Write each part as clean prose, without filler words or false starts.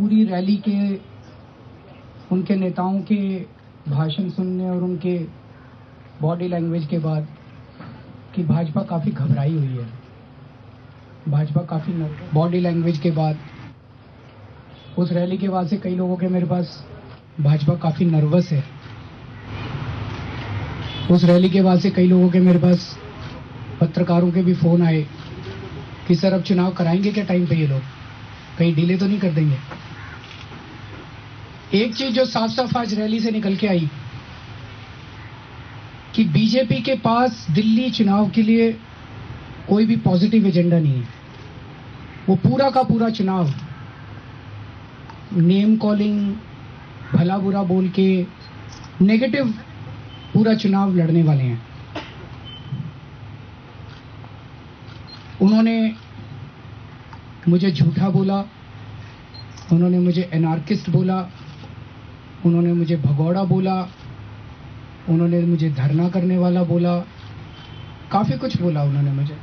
पूरी रैली के उनके नेताओं के भाषण सुनने और उनके बॉडी लैंग्वेज के बाद कि भाजपा काफ़ी घबराई हुई है, भाजपा काफ़ी बॉडी लैंग्वेज के बाद, उस रैली के बाद से कई लोगों के मेरे पास भाजपा काफ़ी नर्वस है। उस रैली के बाद से कई लोगों के मेरे पास पत्रकारों के भी फ़ोन आए कि सर अब चुनाव कराएंगे क्या टाइम पे, ये लोग कहीं डिले तो नहीं कर देंगे। एक चीज जो साफ साफ आज रैली से निकल के आई कि बीजेपी के पास दिल्ली चुनाव के लिए कोई भी पॉजिटिव एजेंडा नहीं है। वो पूरा का पूरा चुनाव नेम कॉलिंग, भला बुरा बोल के नेगेटिव पूरा चुनाव लड़ने वाले हैं। उन्होंने मुझे झूठा बोला, उन्होंने मुझे एनार्किस्ट बोला, उन्होंने मुझे भगौड़ा बोला, उन्होंने मुझे धरना करने वाला बोला, काफ़ी कुछ बोला उन्होंने मुझे।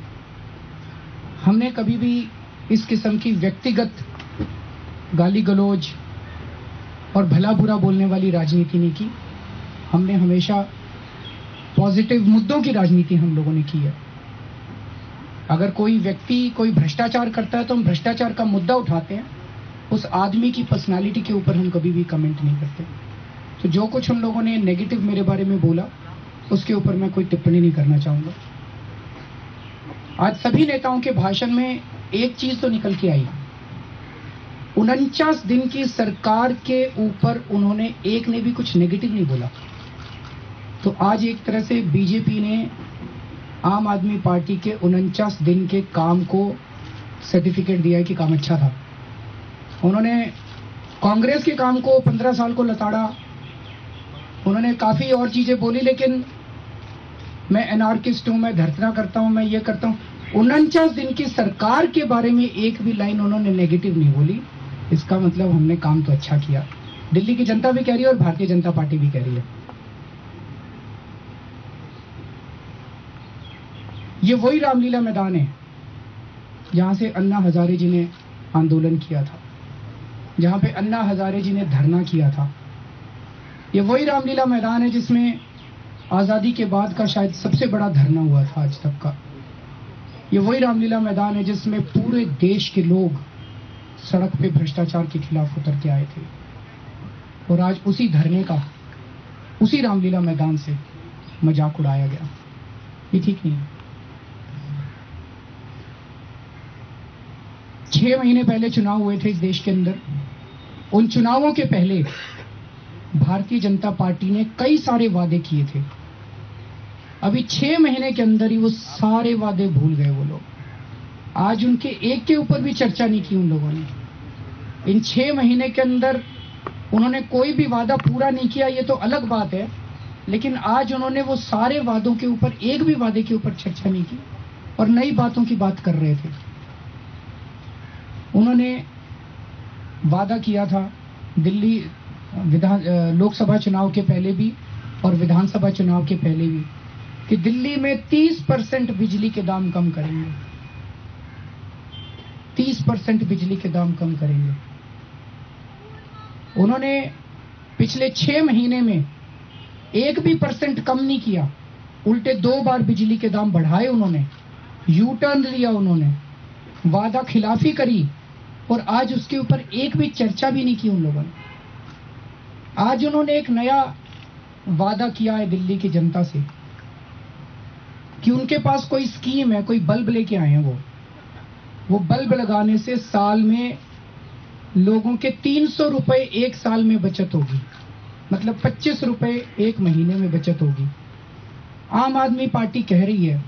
हमने कभी भी इस किस्म की व्यक्तिगत गाली गलौज और भला बुरा बोलने वाली राजनीति नहीं की। हमने हमेशा पॉजिटिव मुद्दों की राजनीति हम लोगों ने की है। अगर कोई व्यक्ति कोई भ्रष्टाचार करता है तो हम भ्रष्टाचार का मुद्दा उठाते हैं, उस आदमी की पर्सनालिटी के ऊपर हम कभी भी कमेंट नहीं करते। तो जो कुछ हम लोगों ने नेगेटिव मेरे बारे में बोला उसके ऊपर मैं कोई टिप्पणी नहीं करना चाहूँगा। आज सभी नेताओं के भाषण में एक चीज तो निकल के आई, 49 दिन की सरकार के ऊपर उन्होंने एक ने भी कुछ नेगेटिव नहीं बोला। तो आज एक तरह से बीजेपी ने आम आदमी पार्टी के 49 दिन के काम को सर्टिफिकेट दिया है कि काम अच्छा था। उन्होंने कांग्रेस के काम को 15 साल को लताड़ा, उन्होंने काफ़ी और चीज़ें बोली, लेकिन मैं एनार्किस्ट हूँ, मैं धरना करता हूँ, मैं ये करता हूँ। 49 दिन की सरकार के बारे में एक भी लाइन उन्होंने नेगेटिव नहीं बोली। इसका मतलब हमने काम तो अच्छा किया। दिल्ली की जनता भी कह रही है और भारतीय जनता पार्टी भी कह रही है। ये वही रामलीला मैदान है जहाँ से अन्ना हजारे जी ने आंदोलन किया था, जहाँ पे अन्ना हजारे जी ने धरना किया था। ये वही रामलीला मैदान है जिसमें आज़ादी के बाद का शायद सबसे बड़ा धरना हुआ था आज तक का। ये वही रामलीला मैदान है जिसमें पूरे देश के लोग सड़क पे भ्रष्टाचार के खिलाफ उतर के आए थे। और आज उसी धरने का, उसी रामलीला मैदान से मजाक उड़ाया गया। ये ठीक नहीं है। 6 महीने पहले चुनाव हुए थे इस देश के अंदर। उन चुनावों के पहले भारतीय जनता पार्टी ने कई सारे वादे किए थे। अभी 6 महीने के अंदर ही वो सारे वादे भूल गए वो लोग। आज उनके एक के ऊपर भी चर्चा नहीं की उन लोगों ने। इन 6 महीने के अंदर उन्होंने कोई भी वादा पूरा नहीं किया, ये तो अलग बात है, लेकिन आज उन्होंने वो सारे वादों के ऊपर एक भी वादे के ऊपर चर्चा नहीं की और नई बातों की बात कर रहे थे। उन्होंने वादा किया था दिल्ली लोकसभा चुनाव के पहले भी और विधानसभा चुनाव के पहले भी कि दिल्ली में 30% बिजली के दाम कम करेंगे, 30% बिजली के दाम कम करेंगे। उन्होंने पिछले 6 महीने में एक भी % कम नहीं किया, उल्टे 2 बार बिजली के दाम बढ़ाए उन्होंने, यू टर्न लिया उन्होंने, वादा खिलाफी करी और आज उसके ऊपर एक भी चर्चा भी नहीं की उन लोगों ने। आज उन्होंने एक नया वादा किया है दिल्ली की जनता से कि उनके पास कोई स्कीम है, कोई बल्ब लेके आए हैं वो बल्ब लगाने से साल में लोगों के 300 रुपए एक साल में बचत होगी, मतलब 25 रुपए एक महीने में बचत होगी। आम आदमी पार्टी कह रही है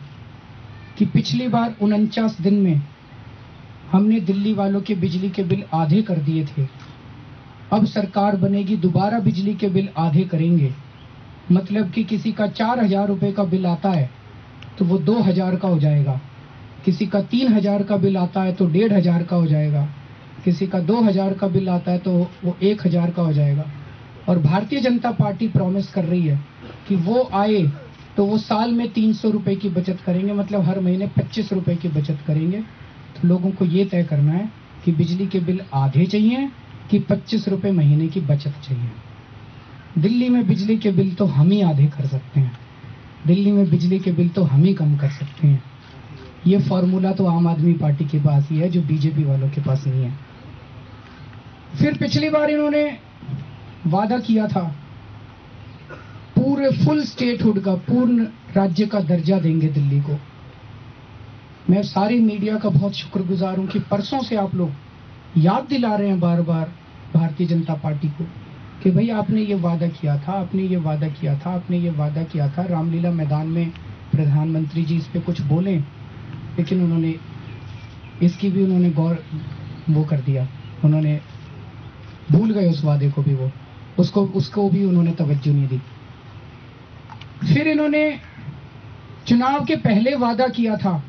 कि पिछली बार 49 दिन में हमने दिल्ली वालों के बिजली के बिल आधे कर दिए थे, अब सरकार बनेगी दोबारा बिजली के बिल आधे करेंगे। मतलब कि किसी का 4000 रुपए का बिल आता है तो वो 2000 का हो जाएगा, किसी का 3000 का बिल आता है तो 1500 का हो जाएगा, किसी का 2000 का बिल आता है तो वो 1000 का हो जाएगा। और भारतीय जनता पार्टी प्रॉमिस कर रही है कि वो आए तो वो साल में 300 रुपए की बचत करेंगे, मतलब हर महीने 25 रुपए की बचत करेंगे। तो लोगों को ये तय करना है कि बिजली के बिल आधे चाहिए कि 25 रुपए महीने की बचत चाहिए। दिल्ली में बिजली के बिल तो हम ही आधे कर सकते हैं, दिल्ली में बिजली के बिल तो हम ही कम कर सकते हैं। ये फॉर्मूला तो आम आदमी पार्टी के पास ही है, जो बीजेपी वालों के पास नहीं है। फिर पिछली बार इन्होंने वादा किया था पूरे फुल स्टेटहुड का, पूर्ण राज्य का दर्जा देंगे दिल्ली को। मैं सारी मीडिया का बहुत शुक्रगुजार हूं कि परसों से आप लोग याद दिला रहे हैं बार बार भारतीय जनता पार्टी को कि भाई आपने ये वादा किया था, आपने ये वादा किया था, आपने ये वादा किया था। रामलीला मैदान में प्रधानमंत्री जी इस पे कुछ बोले, लेकिन उन्होंने इसकी भी उन्होंने गौर वो कर दिया, उन्होंने भूल गए उस वादे को भी, वो उसको भी उन्होंने तवज्जो नहीं दी। फिर इन्होंने चुनाव के पहले वादा किया था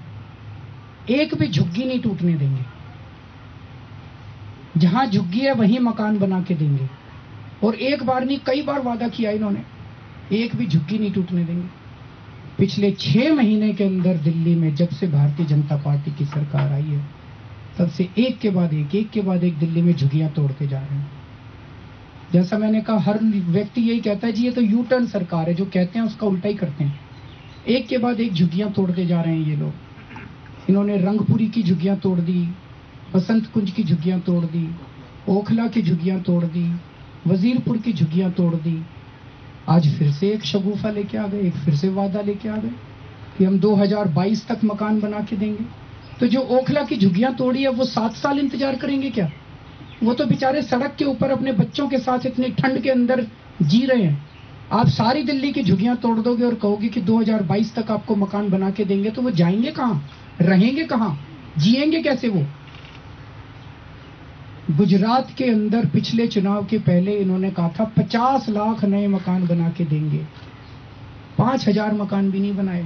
एक भी झुग्गी नहीं टूटने देंगे, जहां झुग्गी है वहीं मकान बना के देंगे। और एक बार नहीं कई बार वादा किया इन्होंने, एक भी झुग्गी नहीं टूटने देंगे। पिछले 6 महीने के अंदर दिल्ली में जब से भारतीय जनता पार्टी की सरकार आई है, तब से एक के बाद एक दिल्ली में झुग्गियां तोड़ते जा रहे हैं। जैसा मैंने कहा, हर व्यक्ति यही कहता है जी ये तो यू टर्न सरकार है, जो कहते हैं उसका उल्टा ही करते हैं। एक के बाद एक झुग्गियां तोड़ते जा रहे हैं ये लोग। इन्होंने रंगपुरी की झुग्गियां तोड़ दी, बसंत कुंज की झुग्गियां तोड़ दी, ओखला की झुग्गियां तोड़ दी, वजीरपुर की झुग्गियां तोड़ दी। आज फिर से एक शगुफा लेके आ गए, एक फिर से वादा लेके आ गए कि हम 2022 तक मकान बना के देंगे। तो जो ओखला की झुग्गियां तोड़ी है वो 7 साल इंतजार करेंगे क्या? वो तो बेचारे सड़क के ऊपर अपने बच्चों के साथ इतनी ठंड के अंदर जी रहे हैं। आप सारी दिल्ली की झुग्गियां तोड़ दोगे और कहोगे कि 2022 तक आपको मकान बना के देंगे, तो वो जाएंगे कहां, रहेंगे कहां, जिएंगे कैसे वो? गुजरात के अंदर पिछले चुनाव के पहले इन्होंने कहा था 50 लाख नए मकान बना के देंगे, 5000 मकान भी नहीं बनाए।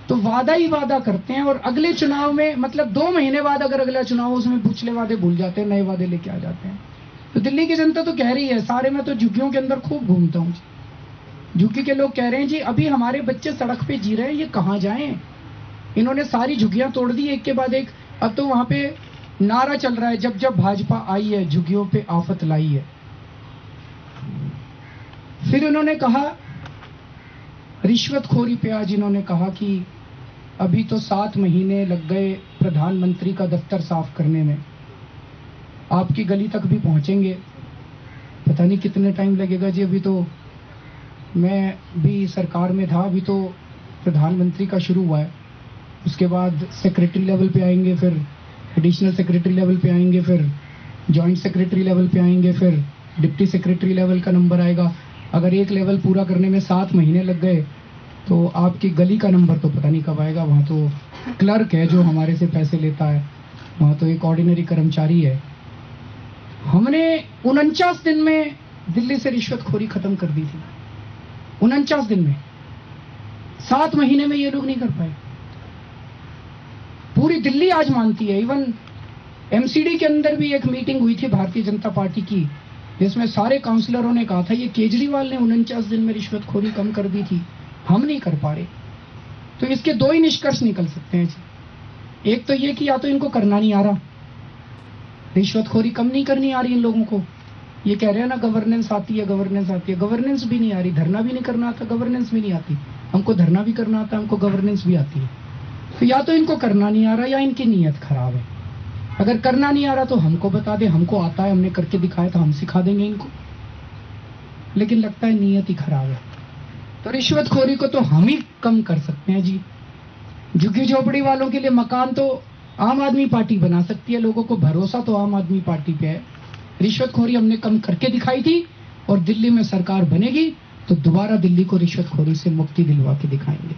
तो वादा ही वादा करते हैं और अगले चुनाव में, मतलब 2 महीने बाद अगर अगला चुनाव हो उसमें पिछले वादे भूल जाते हैं, नए वादे लेके आ जाते हैं। तो दिल्ली की जनता तो कह रही है, सारे मैं तो झुग्गियों के अंदर खूब घूमता हूं, झुग्गी के लोग कह रहे हैं जी अभी हमारे बच्चे सड़क पे जी रहे हैं, ये कहां जाएं? इन्होंने सारी झुग्गियां तोड़ दी एक के बाद एक। अब तो वहां पे नारा चल रहा है, जब जब भाजपा आई है झुग्गियों पे आफत लाई है। फिर इन्होंने कहा रिश्वतखोरी पे, आज इन्होंने कहा कि अभी तो 7 महीने लग गए प्रधानमंत्री का दफ्तर साफ करने में, आपकी गली तक भी पहुंचेंगे, पता नहीं कितने टाइम लगेगा जी। अभी तो मैं भी सरकार में था, अभी तो प्रधानमंत्री का शुरू हुआ है, उसके बाद सेक्रेटरी लेवल पे आएंगे, फिर एडिशनल सेक्रेटरी लेवल पे आएंगे, फिर जॉइंट सेक्रेटरी लेवल पे आएंगे, फिर डिप्टी सेक्रेटरी लेवल का नंबर आएगा। अगर एक लेवल पूरा करने में 7 महीने लग गए तो आपकी गली का नंबर तो पता नहीं कब आएगा। वहां तो क्लर्क है जो हमारे से पैसे लेता है, वहां तो एक ऑर्डिनरी कर्मचारी है। हमने 49 दिन में दिल्ली से रिश्वतखोरी खत्म कर दी थी, 49 दिन में। 7 महीने में ये लोग नहीं कर पाए। पूरी दिल्ली आज मानती है। इवन एमसीडी के अंदर भी एक मीटिंग हुई थी भारतीय जनता पार्टी की, जिसमें सारे काउंसलरों ने कहा था ये केजरीवाल ने 49 दिन में रिश्वतखोरी कम कर दी थी, हम नहीं कर पा रहे। तो इसके 2 ही निष्कर्ष निकल सकते हैं जी। एक तो ये कि या तो इनको करना नहीं आ रहा, रिश्वतखोरी कम नहीं करनी आ रही इन लोगों को। ये कह रहे हैं ना गवर्नेंस आती है, गवर्नेंस आती है, गवर्नेंस भी नहीं आ रही। धरना भी नहीं करना आता, गवर्नेंस भी नहीं आती। हमको धरना भी करना आता, हमको गवर्नेंस भी आती है। तो या तो इनको करना नहीं आ रहा या इनकी नीयत खराब है। अगर करना नहीं आ रहा तो हमको बता दे, हमको आता है, हमने करके दिखाया तो हम सिखा देंगे इनको। लेकिन लगता है नीयत ही खराब है। तो रिश्वतखोरी को तो हम ही कम कर सकते हैं जी। झुग्गी झोपड़ी वालों के लिए मकान तो आम आदमी पार्टी बना सकती है, लोगों को भरोसा तो आम आदमी पार्टी पे है। रिश्वतखोरी हमने कम करके दिखाई थी और दिल्ली में सरकार बनेगी तो दोबारा दिल्ली को रिश्वतखोरी से मुक्ति दिलवा के दिखाएंगे।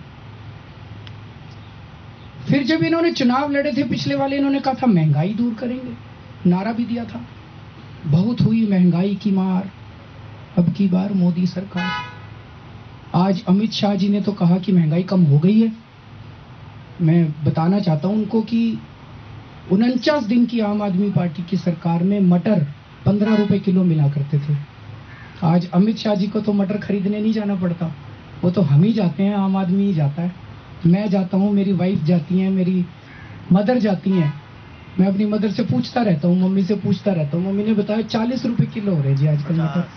फिर जब इन्होंने चुनाव लड़े थे पिछले वाले, इन्होंने कहा था महंगाई दूर करेंगे, नारा भी दिया था। बहुत हुई महंगाई की मार, अब की बार मोदी सरकार। आज अमित शाह जी ने तो कहा कि महंगाई कम हो गई है। मैं बताना चाहता हूं उनको कि 49 दिन की आम आदमी पार्टी की सरकार में मटर 15 रुपए किलो मिला करते थे। आज अमित शाह जी को तो मटर खरीदने नहीं जाना पड़ता, वो तो हम ही जाते हैं, आम आदमी ही जाता है। मैं जाता हूं, मेरी वाइफ जाती है, मेरी मदर जाती हैं, मैं अपनी मदर से पूछता रहता हूँ, मम्मी से पूछता रहता हूँ, मम्मी ने बताया 40 रुपए किलो हो रहे जी आजकल मटर,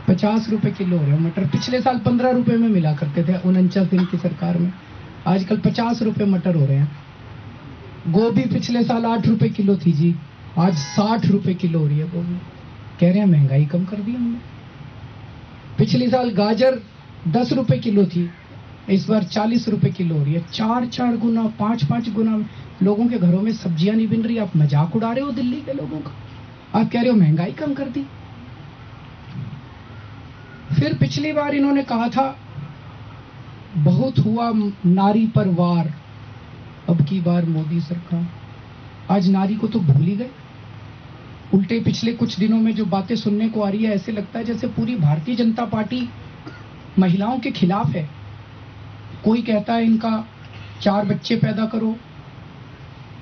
50 रुपए किलो हो रहे हैं मटर। पिछले साल 15 रुपए में मिला करते थे 49 दिन की सरकार में, आजकल 50 रुपए मटर हो रहे हैं। गोभी पिछले साल 8 रुपए किलो थी जी, आज 60 रुपए किलो हो रही है गोभी। कह रहे हैं महंगाई कम कर दी हमने। पिछले साल गाजर 10 रुपए किलो थी, इस बार 40 रुपए किलो हो रही है। 4-4 गुना, 5-5 गुना लोगों के घरों में सब्जियां नहीं बिन रही। आप मजाक उड़ा रहे हो दिल्ली के लोगों का, आप कह रहे हो महंगाई कम कर दी। फिर पिछली बार इन्होंने कहा था बहुत हुआ नारी पर वार, अब की बार मोदी सरकार। आज नारी को तो भूल ही गए। उल्टे पिछले कुछ दिनों में जो बातें सुनने को आ रही है, ऐसे लगता है जैसे पूरी भारतीय जनता पार्टी महिलाओं के खिलाफ है। कोई कहता है इनका 4 बच्चे पैदा करो।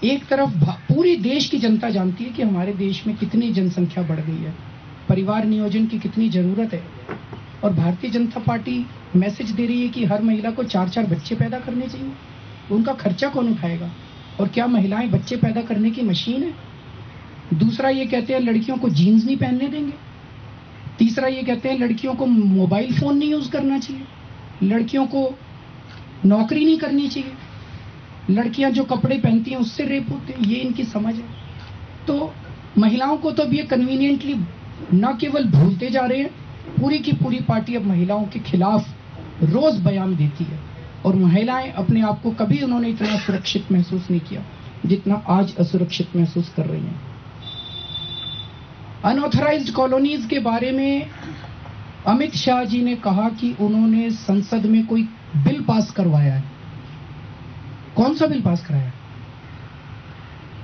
एक तरफ पूरी देश की जनता जानती है कि हमारे देश में कितनी जनसंख्या बढ़ गई है, परिवार नियोजन की कितनी जरूरत है, और भारतीय जनता पार्टी मैसेज दे रही है कि हर महिला को 4-4 बच्चे पैदा करने चाहिए। उनका खर्चा कौन उठाएगा? और क्या महिलाएं बच्चे पैदा करने की मशीन है? दूसरा ये कहते हैं लड़कियों को जीन्स नहीं पहनने देंगे। तीसरा ये कहते हैं लड़कियों को मोबाइल फोन नहीं यूज करना चाहिए, लड़कियों को नौकरी नहीं करनी चाहिए, लड़कियां जो कपड़े पहनती हैं उससे रेप होते हैं। ये इनकी समझ है। तो महिलाओं को तो अब ये कन्वीनियंटली न केवल भूलते जा रहे हैं, पूरी की पूरी पार्टी अब महिलाओं के खिलाफ रोज बयान देती है। और महिलाएं अपने आप को कभी उन्होंने इतना सुरक्षित महसूस नहीं किया जितना आज असुरक्षित महसूस कर रही हैं। अनऑथराइज्ड कॉलोनीज के बारे में अमित शाह जी ने कहा कि उन्होंने संसद में कोई बिल पास करवाया है। कौन सा बिल पास कराया?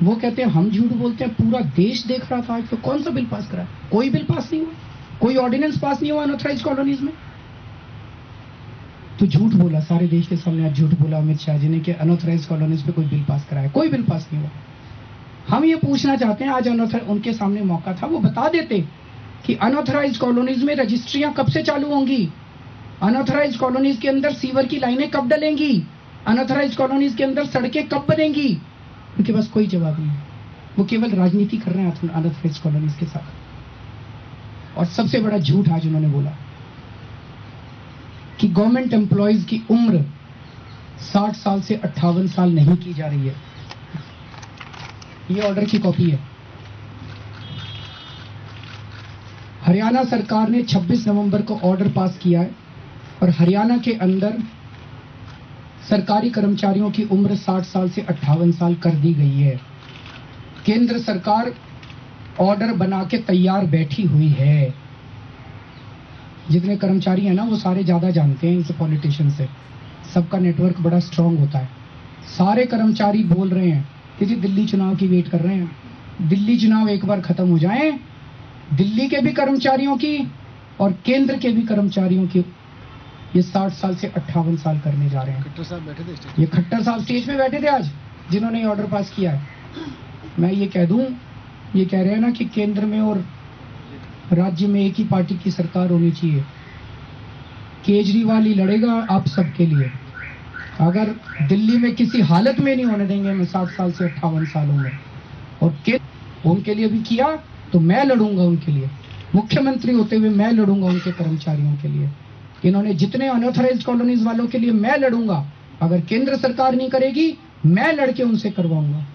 वो कहते हैं हम झूठ बोलते हैं, पूरा देश देख रहा था आज। तो कौन सा बिल पास कराया? कोई बिल पास नहीं हुआ, कोई ऑर्डिनेंस पास नहीं हुआ अनऑथराइज्ड कॉलोनीज में। तो झूठ बोला सारे देश के सामने, आज झूठ बोला अमित शाह जी ने कि अनऑथराइज्ड कॉलोनीज पे कोई बिल पास कराया। कोई बिल पास नहीं हुआ। हम ये पूछना चाहते हैं, आज उनके सामने मौका था, वो बता देते कि अनऑथराइज्ड कॉलोनीज में रजिस्ट्रियां कब से चालू होंगी, अनऑथराइज्ड कॉलोनीज के अंदर सीवर की लाइनें कब डलेंगी, अनऑथराइज्ड कॉलोनीज के अंदर सड़कें कब बनेंगी। उनके पास कोई जवाब नहीं है। वो केवल राजनीति कर रहे हैं अनऑथराइज्ड कॉलोनीज के साथ। और सबसे बड़ा झूठ आज उन्होंने बोला कि गवर्नमेंट एम्प्लॉयज की उम्र 60 साल से 58 साल नहीं की जा रही है। ये ऑर्डर की कॉपी है। हरियाणा सरकार ने 26 नवंबर को ऑर्डर पास किया है और हरियाणा के अंदर सरकारी कर्मचारियों की उम्र 60 साल से 58 साल कर दी गई है। केंद्र सरकार ऑर्डर बना के तैयार बैठी हुई है। जितने कर्मचारी हैं ना, वो सारे ज्यादा जानते हैं इनसे, पॉलिटिशियन से। सबका नेटवर्क बड़ा स्ट्रांग होता है। सारे कर्मचारी बोल रहे हैं कि जी दिल्ली चुनाव की वेट कर रहे हैं। दिल्ली चुनाव एक बार खत्म हो जाए, दिल्ली के भी कर्मचारियों की और केंद्र के भी कर्मचारियों की ये 60 साल से 58 साल करने जा रहे हैं। खट्टर साहब बैठे थे, ये खट्टर साहब स्टेज पे बैठे थे आज, जिन्होंने ये ऑर्डर पास किया है। मैं ये कह दूं, ये कह रहे हैं ना कि केंद्र में और राज्य में एक ही पार्टी की सरकार होनी चाहिए। केजरीवाल ही लड़ेगा आप सबके लिए। अगर दिल्ली में किसी हालत में नहीं होने देंगे मैं 60 साल से 58 सालों में, और उनके लिए भी किया तो मैं लड़ूंगा उनके लिए। मुख्यमंत्री होते हुए मैं लड़ूंगा उनके कर्मचारियों के लिए। इन्होंने जितने अनऑथराइज्ड कॉलोनीज वालों के लिए मैं लड़ूंगा। अगर केंद्र सरकार नहीं करेगी, मैं लड़के उनसे करवाऊंगा।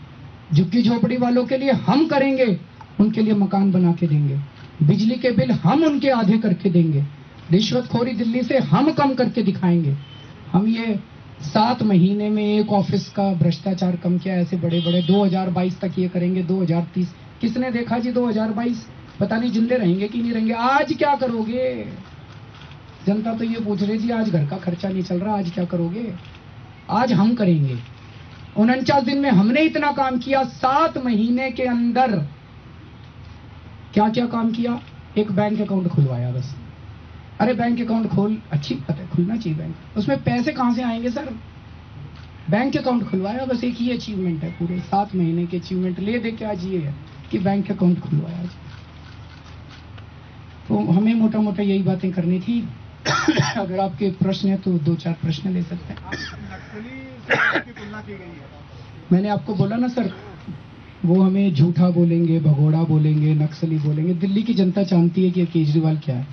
झुग्गी झोपड़ी वालों के लिए हम करेंगे, उनके लिए मकान बना के देंगे। बिजली के बिल हम उनके आधे करके देंगे। रिश्वतखोरी दिल्ली से हम कम करके दिखाएंगे। हम ये 7 महीने में एक ऑफिस का भ्रष्टाचार कम किया, ऐसे बड़े बड़े 2022 तक ये करेंगे। 2030 किसने देखा जी? 2022 पता नहीं जिंदे रहेंगे कि नहीं रहेंगे। आज क्या करोगे? जनता तो ये पूछ रही थी, आज घर का खर्चा नहीं चल रहा, आज क्या करोगे? आज हम करेंगे। 49 दिन में हमने इतना काम किया। 7 महीने के अंदर क्या क्या काम किया? एक बैंक अकाउंट खुलवाया बस। अरे बैंक अकाउंट खोल, अच्छी बात है, खुलना चाहिए बैंक, उसमें पैसे कहां से आएंगे सर? बैंक अकाउंट खुलवाया बस, एक ही अचीवमेंट है पूरे 7 महीने के अचीवमेंट ले दे के आज ये है कि बैंक अकाउंट खुलवाया। तो हमें मोटा मोटा यही बातें करनी थी। अगर आपके प्रश्न है तो 2-4 प्रश्न ले सकते हैं। नक्सली से की तुलना की गई है। मैंने आपको बोला ना सर, वो हमें झूठा बोलेंगे, भगोड़ा बोलेंगे, नक्सली बोलेंगे। दिल्ली की जनता जानती है कि ये केजरीवाल क्या है।